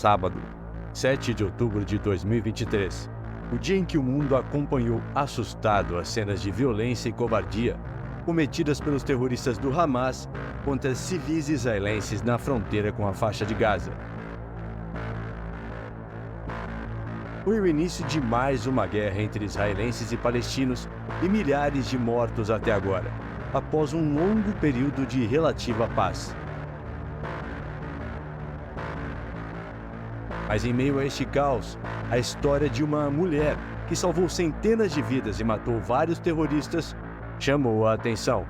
sábado, 7 de outubro de 2023, o dia em que o mundo acompanhou assustado as cenas de violência e covardia cometidas pelos terroristas do Hamas contra civis israelenses na fronteira com a faixa de Gaza. Foi o início de mais uma guerra entre israelenses e palestinos e milhares de mortos até agora, após um longo período de relativa paz. Mas em meio a este caos, a história de uma mulher que salvou centenas de vidas e matou vários terroristas chamou a atenção.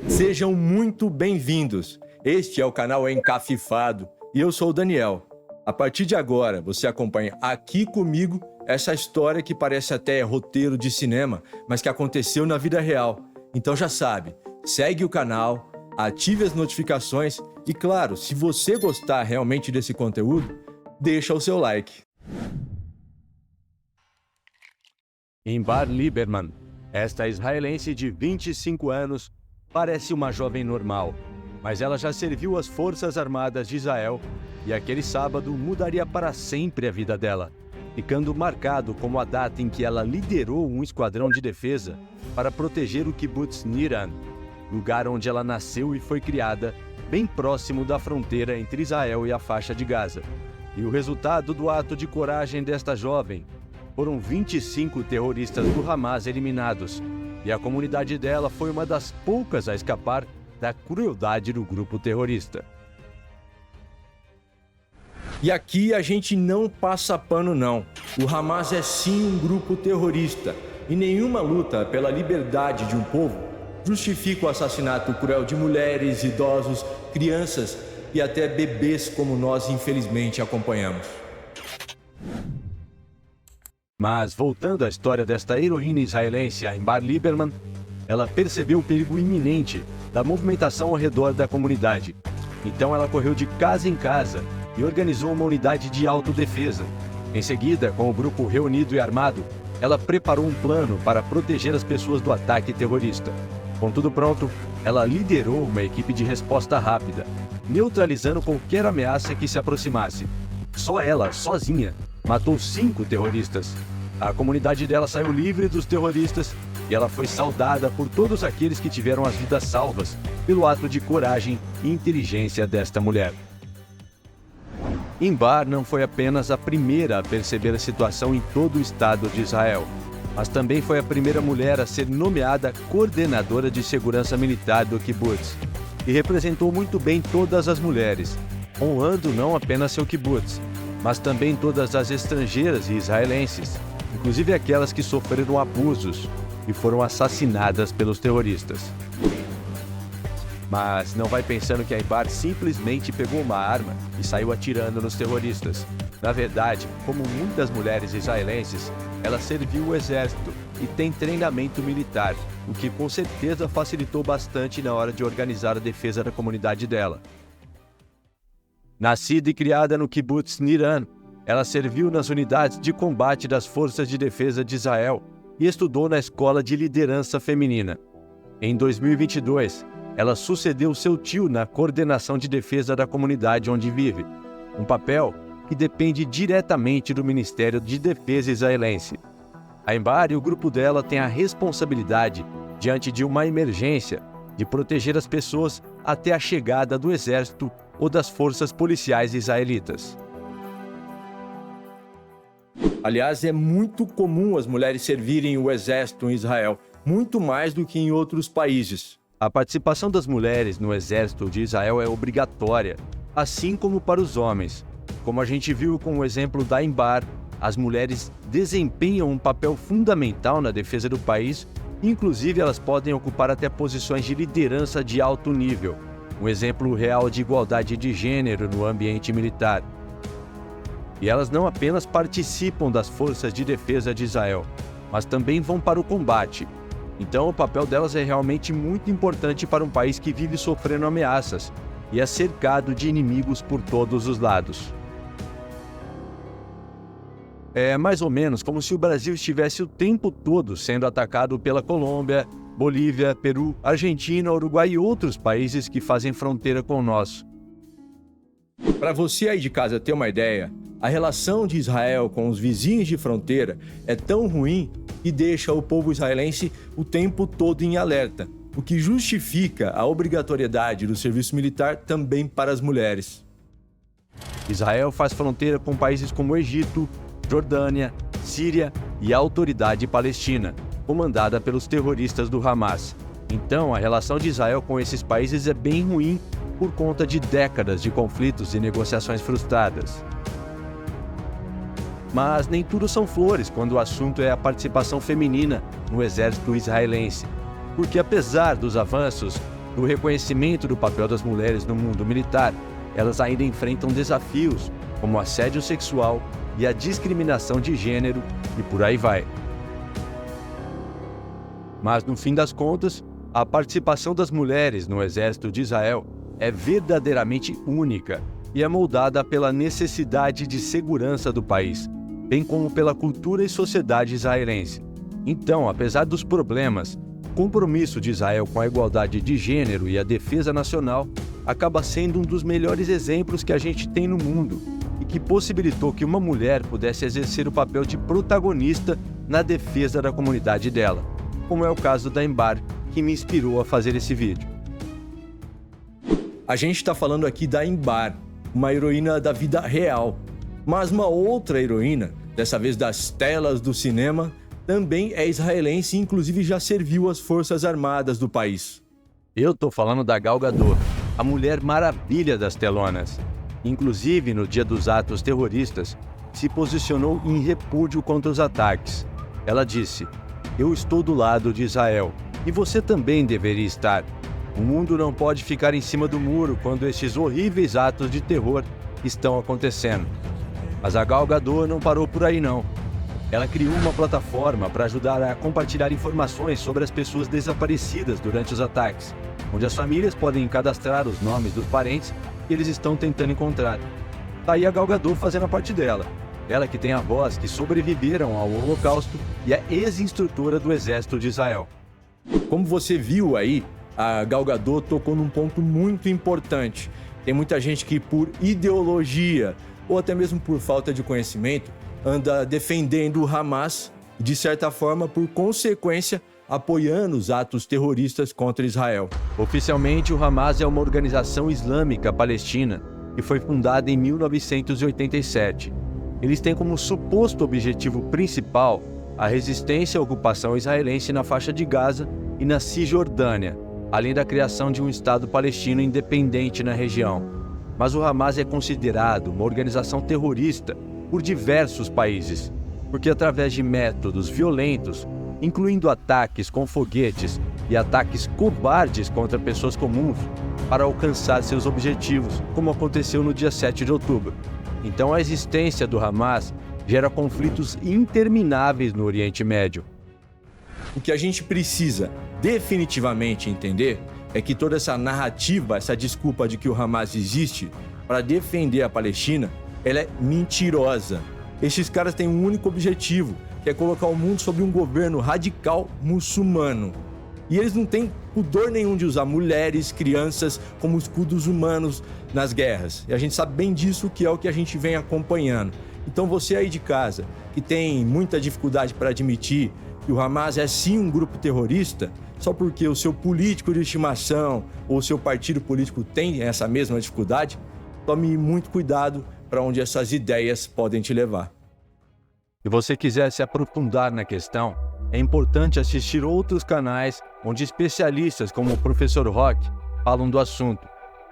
Sejam muito bem-vindos! Este é o canal Encafifado e eu sou o Daniel. A partir de agora, você acompanha aqui comigo essa história que parece até roteiro de cinema, mas que aconteceu na vida real. Então já sabe, segue o canal, ative as notificações e, claro, se você gostar realmente desse conteúdo, deixa o seu like. Inbar Lieberman, esta israelense de 25 anos, parece uma jovem normal, mas ela já serviu as Forças Armadas de Israel e aquele sábado mudaria para sempre a vida dela, ficando marcado como a data em que ela liderou um esquadrão de defesa para proteger o kibbutz Nir Oz, lugar onde ela nasceu e foi criada, bem próximo da fronteira entre Israel e a faixa de Gaza. E o resultado do ato de coragem desta jovem foram 25 terroristas do Hamas eliminados, e a comunidade dela foi uma das poucas a escapar da crueldade do grupo terrorista. E aqui a gente não passa pano não. O Hamas é sim um grupo terrorista, e nenhuma luta pela liberdade de um povo justifica o assassinato cruel de mulheres, idosos, crianças e até bebês como nós infelizmente acompanhamos. Mas voltando à história desta heroína israelense, a Inbar Lieberman, ela percebeu o perigo iminente da movimentação ao redor da comunidade. Então ela correu de casa em casa e organizou uma unidade de autodefesa. Em seguida, com o grupo reunido e armado, ela preparou um plano para proteger as pessoas do ataque terrorista. Com tudo pronto, ela liderou uma equipe de resposta rápida, neutralizando qualquer ameaça que se aproximasse. Só ela, sozinha, matou 5 terroristas. A comunidade dela saiu livre dos terroristas e ela foi saudada por todos aqueles que tiveram as vidas salvas pelo ato de coragem e inteligência desta mulher. Inbar não foi apenas a primeira a perceber a situação em todo o Estado de Israel, mas também foi a primeira mulher a ser nomeada coordenadora de segurança militar do kibbutz, e representou muito bem todas as mulheres, honrando não apenas seu kibbutz, mas também todas as estrangeiras e israelenses, inclusive aquelas que sofreram abusos e foram assassinadas pelos terroristas. Mas não vai pensando que a Inbar simplesmente pegou uma arma e saiu atirando nos terroristas. Na verdade, como muitas mulheres israelenses, ela serviu o exército e tem treinamento militar, o que com certeza facilitou bastante na hora de organizar a defesa da comunidade dela. Nascida e criada no kibbutz Nir Oz, ela serviu nas unidades de combate das Forças de Defesa de Israel e estudou na Escola de Liderança Feminina. Em 2022, ela sucedeu seu tio na coordenação de defesa da comunidade onde vive, um papel que depende diretamente do Ministério de Defesa israelense. A Inbar e o grupo dela têm a responsabilidade, diante de uma emergência, de proteger as pessoas até a chegada do exército ou das forças policiais israelitas. Aliás, é muito comum as mulheres servirem o exército em Israel, muito mais do que em outros países. A participação das mulheres no exército de Israel é obrigatória, assim como para os homens. Como a gente viu com o exemplo da Inbar, as mulheres desempenham um papel fundamental na defesa do país, inclusive elas podem ocupar até posições de liderança de alto nível, um exemplo real de igualdade de gênero no ambiente militar. E elas não apenas participam das forças de defesa de Israel, mas também vão para o combate. Então o papel delas é realmente muito importante para um país que vive sofrendo ameaças e é cercado de inimigos por todos os lados. É mais ou menos como se o Brasil estivesse o tempo todo sendo atacado pela Colômbia, Bolívia, Peru, Argentina, Uruguai e outros países que fazem fronteira com o nosso. Para você aí de casa ter uma ideia, a relação de Israel com os vizinhos de fronteira é tão ruim que deixa o povo israelense o tempo todo em alerta, o que justifica a obrigatoriedade do serviço militar também para as mulheres. Israel faz fronteira com países como Egito, Jordânia, Síria e a Autoridade Palestina, comandada pelos terroristas do Hamas. Então, a relação de Israel com esses países é bem ruim por conta de décadas de conflitos e negociações frustradas. Mas nem tudo são flores quando o assunto é a participação feminina no exército israelense, porque apesar dos avanços no reconhecimento do papel das mulheres no mundo militar, elas ainda enfrentam desafios como assédio sexual e a discriminação de gênero e por aí vai. Mas no fim das contas, a participação das mulheres no exército de Israel é verdadeiramente única e é moldada pela necessidade de segurança do país, bem como pela cultura e sociedade israelense. Então, apesar dos problemas, o compromisso de Israel com a igualdade de gênero e a defesa nacional acaba sendo um dos melhores exemplos que a gente tem no mundo e que possibilitou que uma mulher pudesse exercer o papel de protagonista na defesa da comunidade dela, como é o caso da Embar, que me inspirou a fazer esse vídeo. A gente está falando aqui da Embar, uma heroína da vida real. Mas uma outra heroína, dessa vez das telas do cinema, também é israelense e inclusive já serviu as Forças Armadas do país. Eu tô falando da Gal Gadot, a Mulher Maravilha das telonas. Inclusive, no dia dos atos terroristas, se posicionou em repúdio contra os ataques. Ela disse: "Eu estou do lado de Israel, e você também deveria estar. O mundo não pode ficar em cima do muro quando estes horríveis atos de terror estão acontecendo." Mas a Gal Gadot não parou por aí não. Ela criou uma plataforma para ajudar a compartilhar informações sobre as pessoas desaparecidas durante os ataques, onde as famílias podem cadastrar os nomes dos parentes que eles estão tentando encontrar. Tá aí a Gal Gadot fazendo a parte dela. Ela que tem avós que sobreviveram ao Holocausto e é ex-instrutora do Exército de Israel. Como você viu aí, a Gal Gadot tocou num ponto muito importante. Tem muita gente que por ideologia ou até mesmo por falta de conhecimento anda defendendo o Hamas e, de certa forma, por consequência, apoiando os atos terroristas contra Israel. Oficialmente, o Hamas é uma organização islâmica palestina que foi fundada em 1987. Eles têm como suposto objetivo principal a resistência à ocupação israelense na faixa de Gaza e na Cisjordânia, além da criação de um Estado palestino independente na região. Mas o Hamas é considerado uma organização terrorista por diversos países, porque através de métodos violentos, incluindo ataques com foguetes e ataques covardes contra pessoas comuns, para alcançar seus objetivos, como aconteceu no dia 7 de outubro. Então a existência do Hamas gera conflitos intermináveis no Oriente Médio. O que a gente precisa definitivamente entender é que toda essa narrativa, essa desculpa de que o Hamas existe para defender a Palestina, ela é mentirosa. Esses caras têm um único objetivo, que é colocar o mundo sob um governo radical muçulmano. E eles não têm pudor nenhum de usar mulheres, crianças como escudos humanos nas guerras. E a gente sabe bem disso, que é o que a gente vem acompanhando. Então você aí de casa, que tem muita dificuldade para admitir que o Hamas é sim um grupo terrorista, só porque o seu político de estimação ou o seu partido político tem essa mesma dificuldade, tome muito cuidado para onde essas ideias podem te levar. Se você quiser se aprofundar na questão, é importante assistir outros canais onde especialistas como o Professor Rock falam do assunto.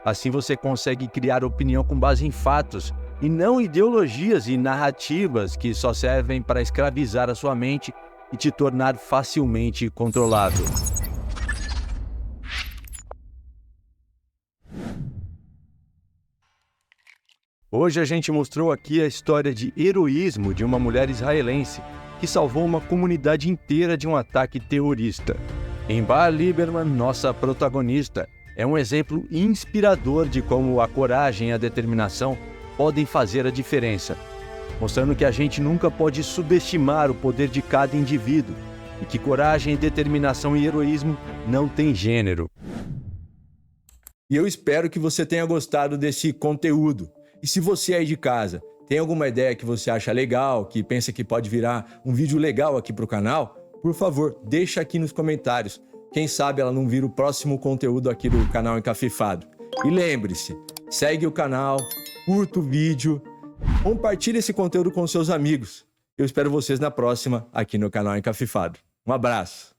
Assim você consegue criar opinião com base em fatos e não ideologias e narrativas que só servem para escravizar a sua mente e te tornar facilmente controlado. Hoje a gente mostrou aqui a história de heroísmo de uma mulher israelense que salvou uma comunidade inteira de um ataque terrorista. Embar Lieberman, nossa protagonista, é um exemplo inspirador de como a coragem e a determinação podem fazer a diferença. mostrando que a gente nunca pode subestimar o poder de cada indivíduo e que coragem, determinação e heroísmo não têm gênero. E eu espero que você tenha gostado desse conteúdo. E se você aí de casa tem alguma ideia que você acha legal, que pensa que pode virar um vídeo legal aqui para o canal, por favor, deixa aqui nos comentários. Quem sabe ela não vira o próximo conteúdo aqui do canal Encafifado. E lembre-se, segue o canal, curta o vídeo, compartilhe esse conteúdo com seus amigos. Eu espero vocês na próxima aqui no canal Encafifado. Um abraço!